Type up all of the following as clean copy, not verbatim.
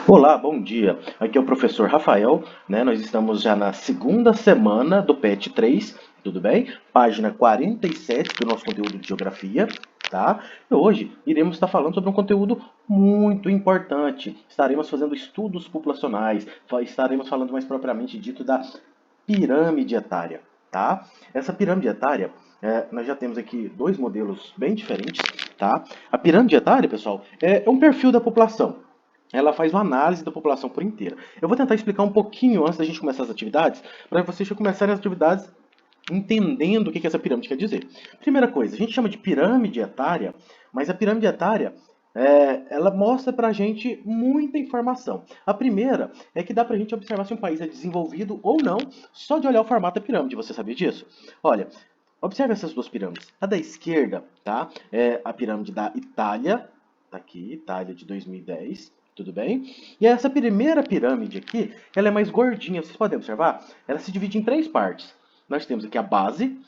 Olá, bom dia. Aqui é o professor Rafael, né? Nós estamos já na segunda semana do PET 3, tudo bem? Página 47 do nosso conteúdo de geografia, tá? E hoje iremos estar falando sobre um conteúdo muito importante. Estaremos fazendo estudos populacionais, estaremos falando mais propriamente dito da pirâmide etária, tá? Essa pirâmide etária, nós já temos aqui dois modelos bem diferentes, tá? A pirâmide etária, pessoal, é um perfil da população. Ela faz uma análise da população por inteira. Eu vou tentar explicar um pouquinho antes da gente começar as atividades, para vocês já começarem as atividades entendendo o que essa pirâmide quer dizer. Primeira coisa, a gente chama de pirâmide etária, mas a pirâmide etária ela mostra para a gente muita informação. A primeira é que dá para a gente observar se um país é desenvolvido ou não, só de olhar o formato da pirâmide. Você sabia disso? Olha, observe essas duas pirâmides. A da esquerda, tá? É a pirâmide da Itália, tá aqui, Itália de 2010. Tudo bem? E essa primeira pirâmide aqui, ela é mais gordinha. Vocês podem observar? Ela se divide em três partes. Nós temos aqui a base,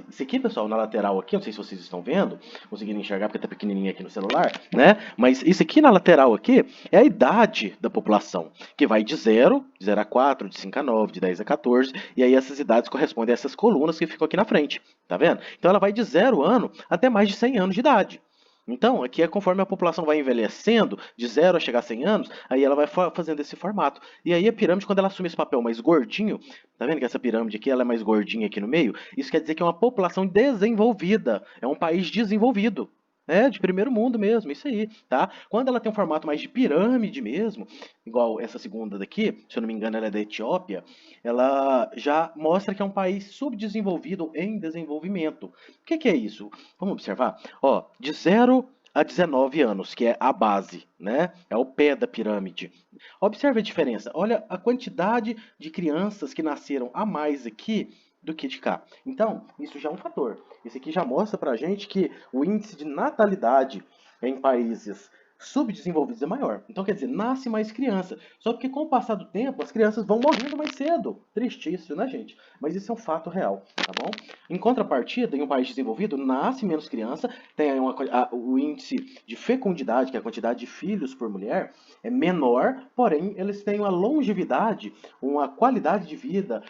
isso aqui, pessoal, na lateral aqui, não sei se vocês estão vendo, conseguindo enxergar porque está pequenininho aqui no celular, né? Mas isso aqui na lateral aqui é a idade da população, que vai de 0 a 4, de 5 a 9, de 10 a 14, e aí essas idades correspondem a essas colunas que ficam aqui na frente, tá vendo? Então ela vai de 0 ano até mais de 100 anos de idade. Então, aqui é conforme a população vai envelhecendo, de 0 a chegar a 100 anos, aí ela vai fazendo esse formato. E aí a pirâmide, quando ela assume esse papel mais gordinho, tá vendo que essa pirâmide aqui ela é mais gordinha aqui no meio? Isso quer dizer que é uma população desenvolvida, é um país desenvolvido. É, de primeiro mundo mesmo, isso aí, tá? Quando ela tem um formato mais de pirâmide mesmo, igual essa segunda daqui, se eu não me engano ela é da Etiópia, ela já mostra que é um país subdesenvolvido em desenvolvimento. O que é isso? Vamos observar? Ó, de 0 a 19 anos, que é a base, né? É o pé da pirâmide. Observe a diferença. Olha a quantidade de crianças que nasceram a mais aqui do que de cá. Então, isso já é um fator. Isso aqui já mostra pra gente que o índice de natalidade em países subdesenvolvidos é maior. Então, quer dizer, nasce mais criança. Só que com o passar do tempo, as crianças vão morrendo mais cedo. Tristíssimo, né, gente? Mas isso é um fato real, tá bom? Em contrapartida, em um país desenvolvido, nasce menos criança, tem o índice de fecundidade, que é a quantidade de filhos por mulher, é menor, porém eles têm uma longevidade, uma qualidade de vida,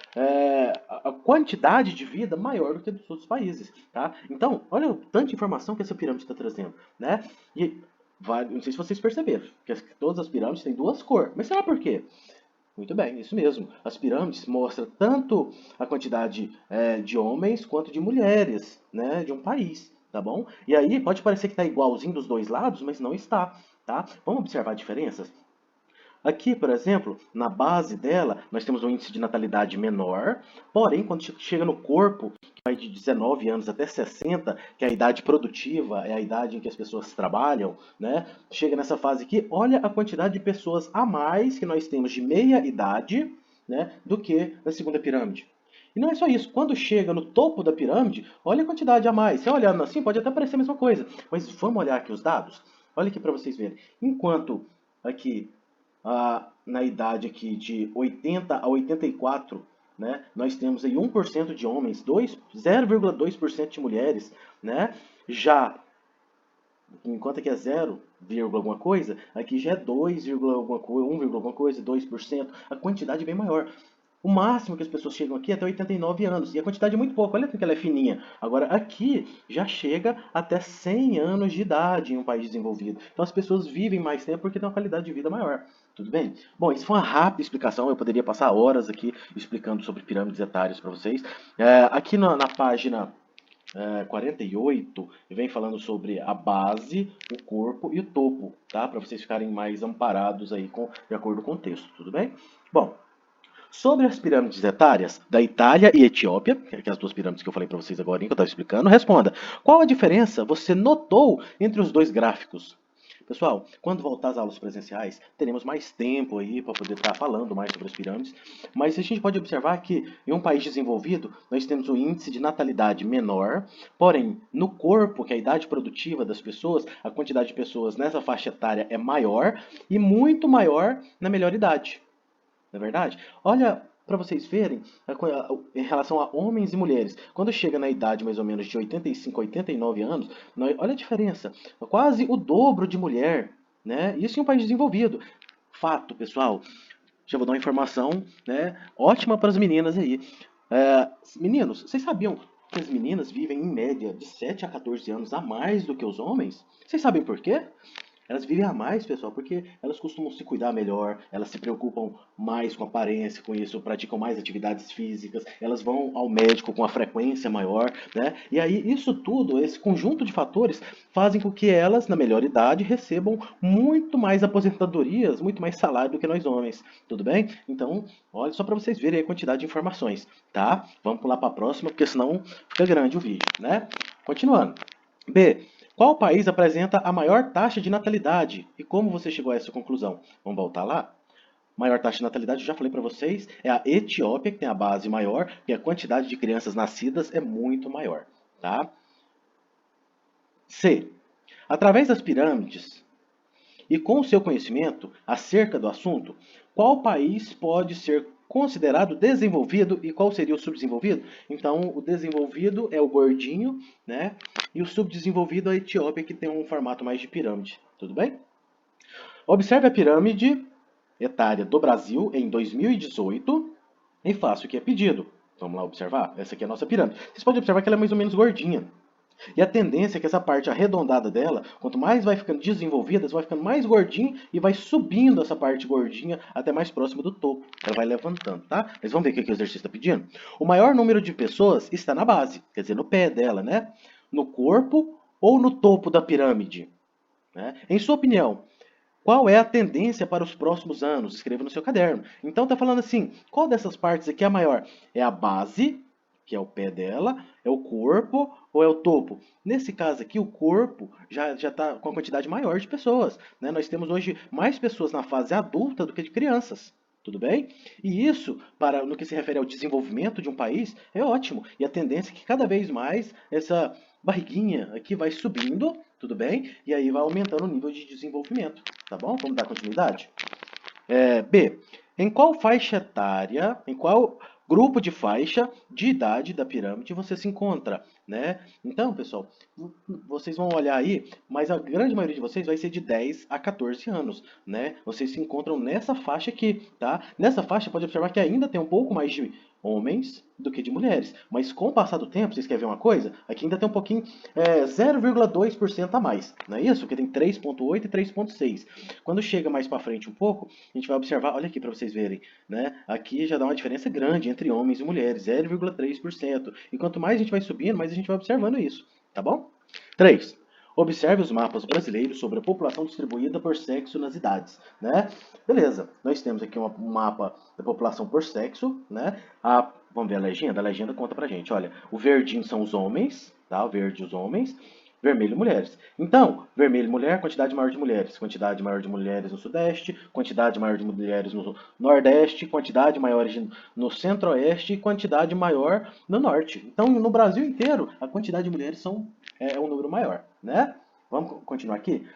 a quantidade de vida maior do que dos outros países, tá? Então, olha o tanto de informação que essa pirâmide está trazendo, né? E não sei se vocês perceberam, que todas as pirâmides têm duas cores, mas será por quê? Muito bem, isso mesmo. As pirâmides mostram tanto a quantidade de homens quanto de mulheres, né, de um país, tá bom? E aí pode parecer que está igualzinho dos dois lados, mas não está, tá? Vamos observar diferenças? Aqui, por exemplo, na base dela, nós temos um índice de natalidade menor, porém, quando chega no corpo, que vai de 19 anos até 60, que é a idade produtiva, é a idade em que as pessoas trabalham, né? Chega nessa fase aqui, olha a quantidade de pessoas a mais que nós temos de meia idade, né, do que na segunda pirâmide. E não é só isso, quando chega no topo da pirâmide, olha a quantidade a mais. Você olhando assim, pode até parecer a mesma coisa, mas vamos olhar aqui os dados? Olha aqui para vocês verem. Enquanto aqui na idade aqui de 80 a 84, né, nós temos aí 1% de homens, 0,2% de mulheres, né? Já, enquanto aqui é 0, alguma coisa, aqui já é 2, alguma coisa, 1, alguma coisa, 2%. A quantidade é bem maior. O máximo que as pessoas chegam aqui é até 89 anos. E a quantidade é muito pouca. Olha como ela é fininha. Agora, aqui já chega até 100 anos de idade em um país desenvolvido. Então, as pessoas vivem mais tempo porque têm uma qualidade de vida maior. Tudo bem? Bom, isso foi uma rápida explicação. Eu poderia passar horas aqui explicando sobre pirâmides etárias para vocês. Aqui na página 48, vem falando sobre a base, o corpo e o topo, tá? Para vocês ficarem mais amparados aí de acordo com o texto. Tudo bem? Bom, sobre as pirâmides etárias da Itália e Etiópia, que é as duas pirâmides que eu falei para vocês agora que eu estava explicando, responda: qual a diferença você notou entre os dois gráficos? Pessoal, quando voltar às aulas presenciais, teremos mais tempo aí para poder estar falando mais sobre as pirâmides, mas a gente pode observar que em um país desenvolvido, nós temos um índice de natalidade menor, porém, no corpo, que é a idade produtiva das pessoas, a quantidade de pessoas nessa faixa etária é maior e muito maior na melhor idade. Não é verdade? Olha para vocês verem em relação a homens e mulheres. Quando chega na idade mais ou menos de 85 a 89 anos, olha a diferença. Quase o dobro de mulher. Né? Isso em um país desenvolvido. fato, pessoal, já vou dar uma informação, né, ótima para as meninas aí. Meninos, vocês sabiam que as meninas vivem em média de 7 a 14 anos a mais do que os homens? Vocês sabem por quê? Elas vivem a mais, pessoal, porque elas costumam se cuidar melhor, elas se preocupam mais com a aparência, com isso, praticam mais atividades físicas, elas vão ao médico com a frequência maior, né? E aí isso tudo, esse conjunto de fatores, fazem com que elas, na melhor idade, recebam muito mais aposentadorias, muito mais salário do que nós homens, tudo bem? Então, olha só para vocês verem a quantidade de informações, tá? Vamos pular para a próxima, porque senão fica grande o vídeo, né? Continuando. B. Qual país apresenta a maior taxa de natalidade? E como você chegou a essa conclusão? Vamos voltar lá? Maior taxa de natalidade, eu já falei para vocês, é a Etiópia, que tem a base maior, e a quantidade de crianças nascidas é muito maior. Tá? C. Através das pirâmides e com o seu conhecimento acerca do assunto, qual país pode ser considerado desenvolvido e qual seria o subdesenvolvido? Então, o desenvolvido é o gordinho, né? E o subdesenvolvido é a Etiópia, que tem um formato mais de pirâmide. Tudo bem? Observe a pirâmide etária do Brasil em 2018 e faça o que é pedido. Vamos lá observar? Essa aqui é a nossa pirâmide. Vocês podem observar que ela é mais ou menos gordinha. E a tendência é que essa parte arredondada dela, quanto mais vai ficando desenvolvida, vai ficando mais gordinha e vai subindo essa parte gordinha até mais próximo do topo. Ela vai levantando, tá? Mas vamos ver o que o exercício está pedindo? O maior número de pessoas está na base, quer dizer, no pé dela, né? No corpo ou no topo da pirâmide? Né? Em sua opinião, qual é a tendência para os próximos anos? Escreva no seu caderno. Então está falando assim, qual dessas partes aqui é a maior? É a base, que é o pé dela, é o corpo ou é o topo? Nesse caso aqui, o corpo já está com a quantidade maior de pessoas. Né? Nós temos hoje mais pessoas na fase adulta do que de crianças. Tudo bem? E isso, no que se refere ao desenvolvimento de um país, é ótimo. E a tendência é que cada vez mais essa barriguinha aqui vai subindo, tudo bem? E aí vai aumentando o nível de desenvolvimento, tá bom? Vamos dar continuidade? B. Em qual faixa etária, em qual grupo de faixa de idade da pirâmide você se encontra, né? Então, pessoal, vocês vão olhar aí, mas a grande maioria de vocês vai ser de 10 a 14 anos, né? Vocês se encontram nessa faixa aqui, tá? Nessa faixa, pode observar que ainda tem um pouco mais de homens do que de mulheres, mas com o passar do tempo, vocês querem ver uma coisa? Aqui ainda tem um pouquinho, 0,2% a mais, não é isso? Porque tem 3,8 e 3,6. Quando chega mais para frente um pouco, a gente vai observar, olha aqui para vocês verem, né? Aqui já dá uma diferença grande entre homens e mulheres, 0,3%. E quanto mais a gente vai subindo, mais a gente vai observando isso, tá bom? 3. Observe os mapas brasileiros sobre a população distribuída por sexo nas idades, né? Beleza, nós temos aqui um mapa da população por sexo, né? Vamos ver a legenda conta pra gente, olha, o verdinho são os homens, tá? O verde os homens, vermelho mulheres. Então, vermelho mulher, quantidade maior de mulheres no sudeste, quantidade maior de mulheres no nordeste, quantidade maior no centro-oeste e quantidade maior no norte. Então, no Brasil inteiro, a quantidade de mulheres é um número maior, né? Vamos continuar aqui?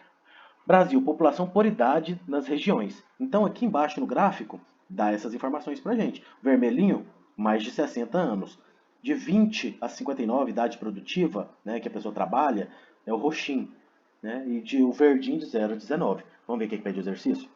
Brasil, população por idade nas regiões. Então, aqui embaixo no gráfico, dá essas informações pra gente. Vermelhinho, mais de 60 anos. De 20 a 59, idade produtiva, né, que a pessoa trabalha, é o roxinho. Né, e o verdinho de 0 a 19. Vamos ver o que pede o exercício?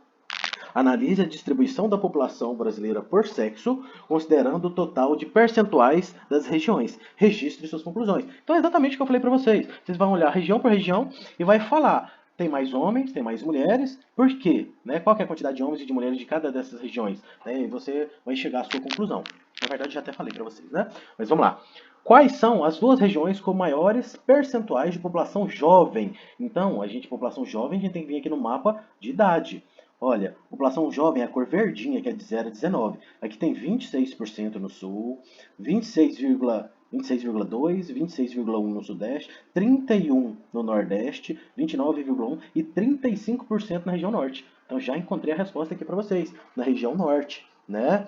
Analise a distribuição da população brasileira por sexo, considerando o total de percentuais das regiões. Registre suas conclusões. Então é exatamente o que eu falei para vocês. Vocês vão olhar região por região e vai falar, tem mais homens, tem mais mulheres, por quê? Né? Qual que é a quantidade de homens e de mulheres de cada dessas regiões? Né? E você vai chegar à sua conclusão. Na verdade, já até falei para vocês, né? Mas vamos lá. Quais são as duas regiões com maiores percentuais de população jovem? Então, população jovem, a gente tem que vir aqui no mapa de idade. Olha, população jovem é a cor verdinha, que é de 0 a 19. Aqui tem 26% no sul, 26,2, 26,1 no sudeste, 31 no nordeste, 29,1 e 35% na região norte. Então já encontrei a resposta aqui para vocês, na região norte, né?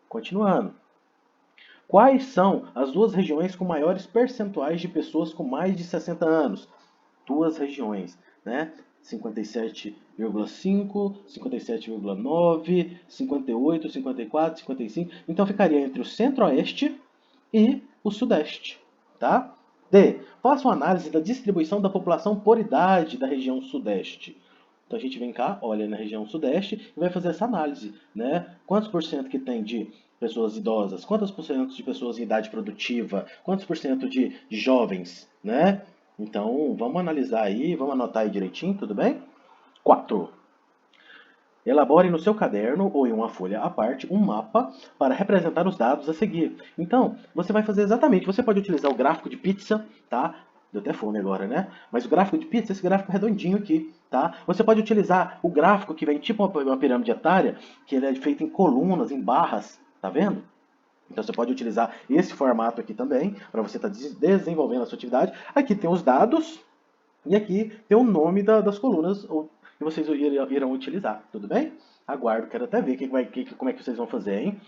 Continuando. Quais são as duas regiões com maiores percentuais de pessoas com mais de 60 anos? Duas regiões, né? 57,5, 57,9, 58, 54, 55. Então ficaria entre o centro-oeste e o sudeste, tá? D. Faça uma análise da distribuição da população por idade da região sudeste. Então a gente vem cá, olha na região sudeste e vai fazer essa análise, né? Quantos por cento que tem de pessoas idosas, quantos por cento de pessoas em idade produtiva, quantos por cento de jovens, né? Então vamos analisar aí, vamos anotar aí direitinho, tudo bem? 4. Elabore no seu caderno ou em uma folha à parte um mapa para representar os dados a seguir. Então, você vai fazer exatamente, você pode utilizar o gráfico de pizza, tá? Deu até fome agora, né? Mas o gráfico de pizza, esse gráfico redondinho aqui, tá? Você pode utilizar o gráfico que vem tipo uma pirâmide etária, que ele é feito em colunas, em barras, tá vendo? Então você pode utilizar esse formato aqui também, para você estar desenvolvendo a sua atividade. Aqui tem os dados, e aqui tem o nome das colunas que vocês irão utilizar, tudo bem? Aguardo, quero até ver como é que vocês vão fazer, hein?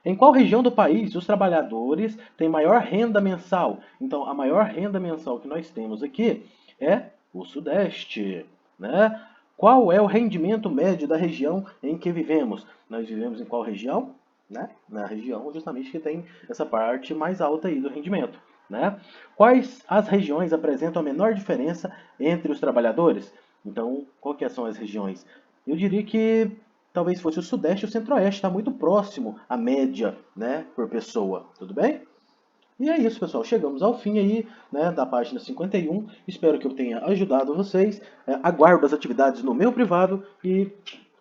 Em qual região do país os trabalhadores têm maior renda mensal? Então, a maior renda mensal que nós temos aqui é o Sudeste, né? Qual é o rendimento médio da região em que vivemos? Nós vivemos em qual região? Né? Na região justamente que tem essa parte mais alta aí do rendimento. Né? Quais as regiões apresentam a menor diferença entre os trabalhadores? Então, quais são as regiões? Eu diria que talvez fosse o Sudeste e o Centro-Oeste, está muito próximo à média, né, por pessoa, tudo bem? E é isso, pessoal. Chegamos ao fim aí, né, da página 51. Espero que eu tenha ajudado vocês. Aguardo as atividades no meu privado e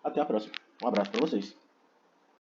até a próxima. Um abraço para vocês.